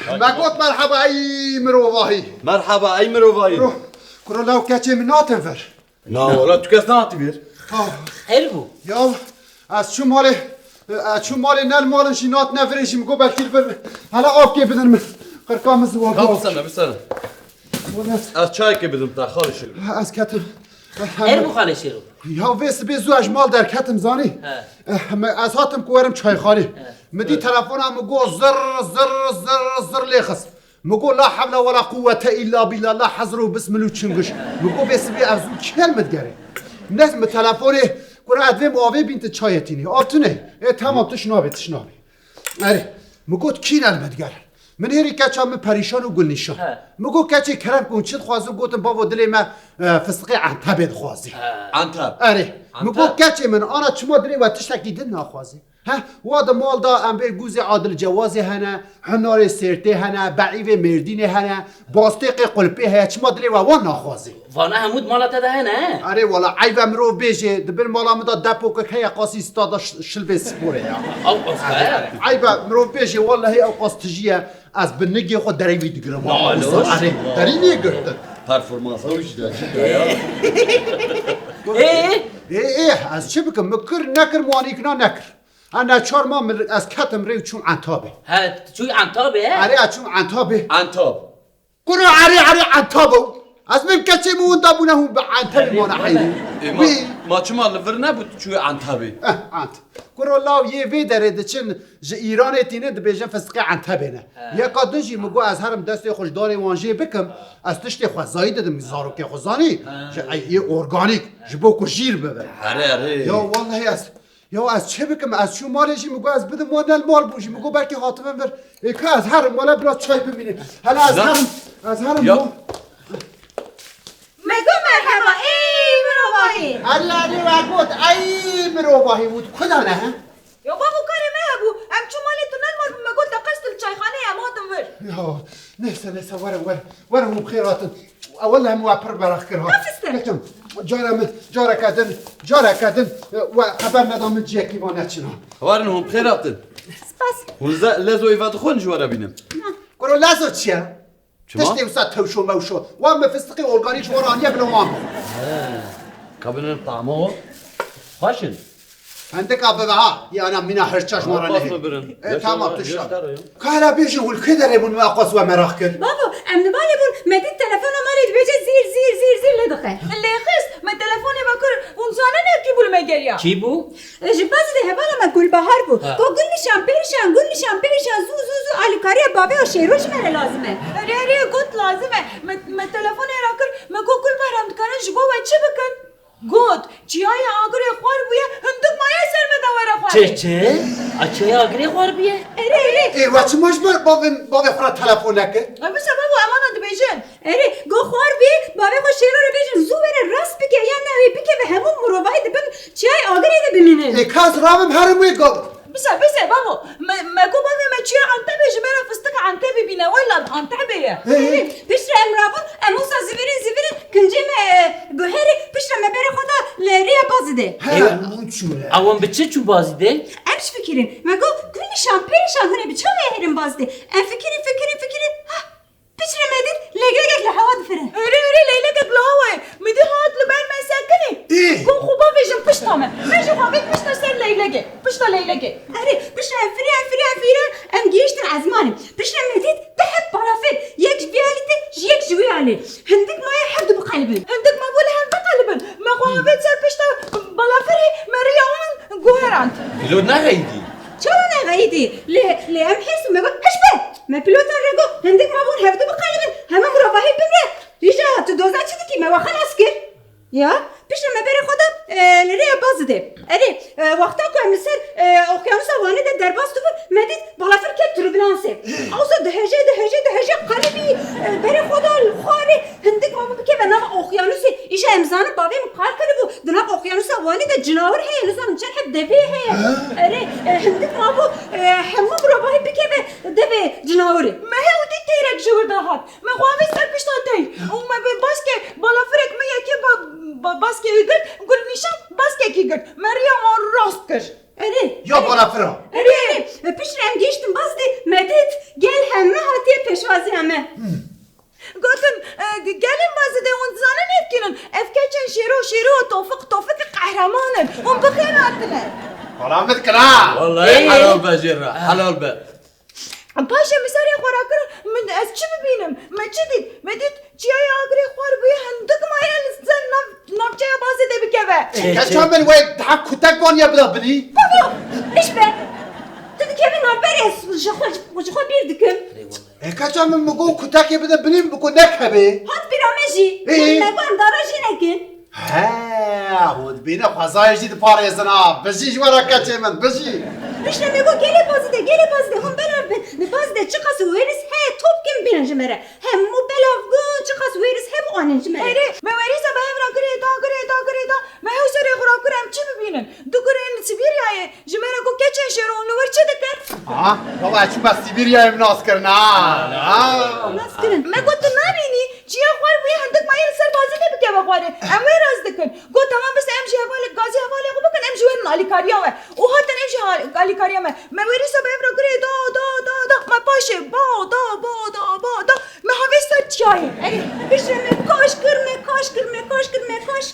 ما قلت مرحبا أي مروفاهي مرحبا أي مروفاهي كرو لو كاتي من ناتنفر لا والله تكاس ناتبير حلو يا از شو مالي نال مالن شي نات نفريش مقو بالكيل هلا اوكي بدن من قرقام الزواج بسنة از چای که بدم تا خالش از كاتم حلو خاله شیرو يا فيس بيزو اجمال در كاتم زاني از هاتم كوارم چای خالي مدي تلفونها مقو زر زر زر زر ليخس مقول لا حول ولا قوة إلا بالله لا حزروا بسم الله تشنقش مقول بس بي أفزو كلمة قري الناس من تلفوني كنا أدوي مواوي بنت تشايتيني أبتني إيه تمام تشنابي أري مقول كين المدقر من هيري كاتشا من بريشان وقول نشان مقول كاتشي كلام كون شد خوازو قوتن بابو دلي ما فسقي عن تبيد خوازي عن تب أري مقول كاتشي من أنا تشما دلي وتشتكي دلنا خوازي ها واد مال دا ام بر گوز عادل جوازی هنه حنار سرته هنه بعیو مردینه هنه باستق قلبه هه چما دلی و وان ناخوازی وانا حمود مالات ده نه اره والا عیب مرو بیجه دبر مالا مدا دپو که قاسی استاد شلبه سپوره یا او اصلا عیب مرو بیجه والله او قاس تجیه از بنگی خود دری ویدگرم اره دری نگرد پرفورمانس ها وش ده ايه از چه بکن مکر نکر موانیکنا نکر أنا چهار ماه من از کتم ریو چون عنتابه ها شو عنتابه أري چون عنتابه عنتاب كنا عري عنتابه از من كتشي مو دابونه هم بعنتابه ما نحيري ما چما لفر نبود چوی عنتابه عنت كنا لاو يه في درد چن ج ایران تینه دبیجن فسقه عنتابه نه یا قدنجی مگو از هرم دست خوش داری وانجی بکم از تشت خوزایی دادم زارو که خوزانی ج ای ارگانیک جبو کو جیر ببر اره یا والله یا از چه بکم از شو مالشی مگو از بده مال مال بوشی مگو بلکه حاتمم بر که از هر مال برات چای ببینه حالا از هر مگو مرحبا ای مروباهی الله وقت ای مروباهی بود کدا نه یا بابا کاری ما ابو ام چو مالتو نلمر مگو دقست الچایخانه ام هاتم ور یا نسا ورم بخيرات اولا هم وابر براخكر نفستن جارا كادن وخبر ندام من جيكي ما نتشنا وارنهم بخيراتن سپاس ونزا لازو ايفاد خون جوارا بينم قولوا لازو تشيا شما؟ تشتي وسات توشو موشو وام فستقي اورغانيش ورانيا بلوام قبل طعمه خاشن عندك ابها يا انا من هرچاش بصمه مرانه برن تمام تشرب كالا بيجي والكدر يبون واقص ومراخكر بابا ام نبالي بون مدي تلفون مالي بيجي زير لدخل اللي خس ما تلفوني بكر ونزانا نكي بول مگريا چی بو جباز ده هبالا ما گل بهار بو با گل نشان پیرشان زو الکاریا بابا و شیروش مره لازمه اره گوت لازمه ما تلفوني راكر ما گل بهرام دکانه جبو و چه بکن گوت چیای آگر خوار بویا هندوک مایه سر مدوره خواره چه اچه آگری خوار بیه اره ايه واتش مش بابا خرا تلفونك بس بابا امانه دبیجن اره گو خوار بی بابا خو شیرو رو بیجن زو بره راست بکه یا نوی بکه به همون مروبای دبن چیای آگری ده ببینه ايه كاز رامم هرمي قال بس بابا ما گو بابا ما چیای انتبه جبرا فستق انتبه بینه ولا انتبه پیش امرابون اموسا زیورین کنجی گوهری پیش ما بره خدا لریا بازده اوان به چه چو بازی ده امش فکرین ما گو گل شامپیرشان هونه به چه مهرم بازده ام فکرین پیش رمدید لگلگت لحوا دفره اره لگلگت لحوا میدی هات لبن مسکنی گو خوبا ویژن پشتامه میجو خوابید پشتا سر لگلگه پشتا لگلگه اره پشتا افری ام گیشتن ازمانم پشتا مدید بحب برافت یک بیالیت یک جویالی هندک مایه حد بقلبن هندک ما بوله هم بقلبن ما خوابید سر پشتا بلافری مريان گوهرانت لو نغيدي چرا نغیدی؟ لی ام حس میگه هشبه ما پیلوتان رگو هندک ما بون هفته بقلبن همه مروباهی بمره ریجا تو دوزن چی دیکی ما خلاص کر یا پیش ما بره خدا لری بازده اری وقتا که هم سر اقیانوس وانه ده در باز تو مدید بالافر که تربلانسه اوزا دهجه قلبی بره خدا الخواری هندک ما بکه و نام اقیانوسی ایش امزان بابی مقال کنه بو دنام اقیانوس وانه ده جناور هی نسان چن حب دوی هی اری هندک ما بو همه مروباهی بکه و دوی جناوری ما هی ودی تیرک جور دهات ما خواهی سر پیشتا تی اون ما باز که بالافرک ما یکی باز که ایگرد گل نیشان باز که ایگرد مریم راست کش اری يا بلا فرا اری پیش رم گیشتم باز دی مدید گل همه هاتیه پیشوازی همه گفتن گلیم بازی ده اون زنه نفکنن افکچن شیرو توفق قهرمانن اون بخیر عقله حرامت کرا والله إيه. حلال به جرا حلال به باشه میساری خورا کن من از چی ببینم من چی دید مدید چیای آگری خور بوی هندک مایل زن نفچه بازی ده بکوه کچا من وای دحق کتک وانیا بدا بنی بابا ايش بك تدي كيف نعبر شخو بيردكم کچا من مگو کتک بدا بنی بکو نکبه هات برامجي إيه. نبان دراجي نكن ها هود بینه خوزای جدید پاره زنا بجی جوارا کچه من بجی مش لما يقول جيلي باز ده هم بلا باز ده چقاس ويرس هي توب كم بين جمره هم مو بلا فغون چقاس ويرس هم اون جمره اره من وریسا به هم را گری دا من هاو سری خورا کنم چی ببینن دو گرین سیبیریای جمعه گو کچن شیرو نور چه دکن ها بابا چون با سیبیریا امناس کرنا ناس كرن من گفت نبینی چیا خور بوی هندک مایل سر بازی ده بکه بخواره ام وی راز دکن گو تمام بس امجی حواله گازی حواله خو بکن امجی وین نالی کاریامه او هاتن امجی نالی کاریامه من وریسا به هم را گری دا من پاشه با دا من هاوی سر چیای بشه من کاش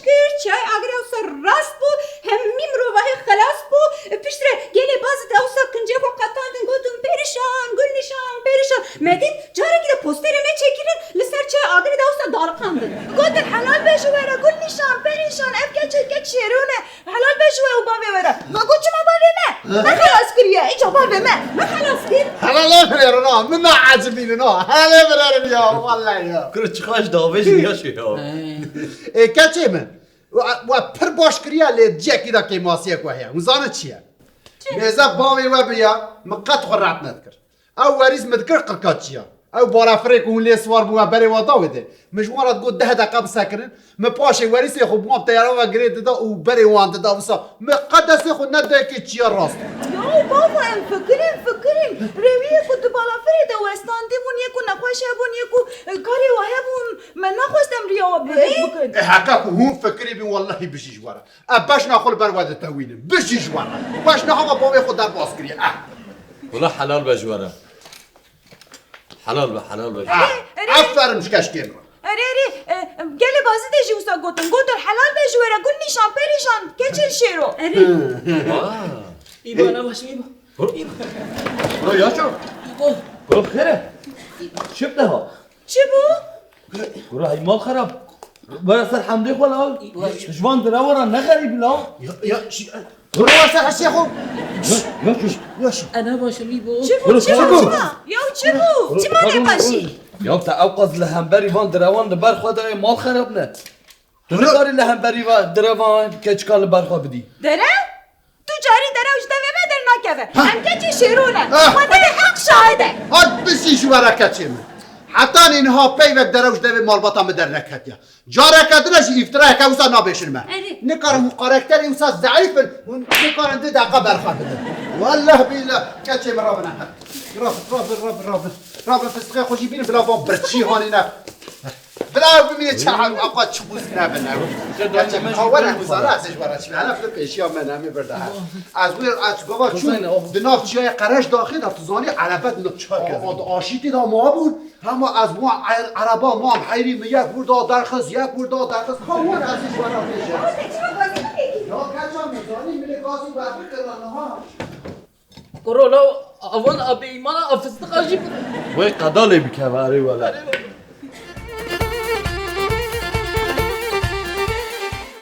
کر چای اگر اوسا راست بو هم میم رو واه خلاص بو پیشتر گلی باز ده اوسا کنجه کو قطاندن گودم پریشان گل نشان پریشان مدید جاره که پوستر می چکیرن لسر چای اگر ده اوسا دارقاندن گفتن حلال بشو ورا گل نشان پریشان اف کچ شیرونه حلال بشو و باوی ورا ما گفت چما باوی من خلاص کریه ایجا باوی من خلاص كر هلا بريرنا مما عاجبيننا هلا بريرنا والله يا کرد چخواش داویج نیاشی ها کچه من و پر باش کریا لی جکی دا که ماسیه که هیا وزانه چیه میزا باوی و بیا مقت خورات ندکر او وریز مدکر قرقات چیه او بارا فريق ون لي سوار بوا بري وضاوده مجموعة تقول ده دقيقة ساكنين ما باشي وريس ياخو بوا بطيارة وقريد دا وبري وان دا وصا ما قدس ياخو ندا كي تشيا راس يو بابا ام فكرين رويه كنت بالا فريدة واستانديمون يكو نقاشابون يكو كاري وهابون ما نخواستم رياوة بكن هكاكو هم فكري بي والله بيجي جوارا باش ناخذ برواده تاويل بيجي جوارا باش ناخذ بوا ياخو دار باسكري والله حلال به جوارا حلال به عفر مش كاشكين اري گلی بازی دیجی اوسا گوتن حلال بجو ورا گل نشان پریشان کچل شیرو ایبا نباش ایبا برو یا شو ایبا برو خیره شب ده ها چی بو؟ برو های مال خراب برا سر حمده خولا جوان درا ورا نخریب لا يا برو واسه الشيخو یا شو انا باشم ایبا چی بو؟ چی بو؟ چی ما نباشی؟ یا تا اوقات لهمبری وان دروان ده برخوا ده مال خراب نه تو نکاری لهمبری و دروان کچکال برخوا بدی دره؟ تو جاری دره وش دوه ما در نکوه هم کچی شیرونه خواهده حق شاهده هاد بسي جوارا كاتشيم حتى إنها بيوك دروش دبي مالبطة مدرنكات يا جارك درج يفتراه كوسا نابش الماء نكر مقاركتر يوسا ضعيف ونكر عند دقة برخا والله بالله كاتشيم رابنا رابنا فسخي خوشي بين بلا فون برتشي هونينا بلا بمية شعر وأقوى تشبوسنا بنا كاتشيم أولا مزارع سجوارا شبه أنا فلك إشياء من همي بردها از بابا چون دناف چیای قرش داخل در تزانی عرفت آد آشیتی دا ما بود اما از ما عربا ما هم حیریم یک بردا درخص یک بردا درخص خواهون عزیز برا میشه یا کچا مزانی میره گازی برفی کرنه ها کرونا اول ابی ایمان افستقاجی وی قدالی بکه واری ولا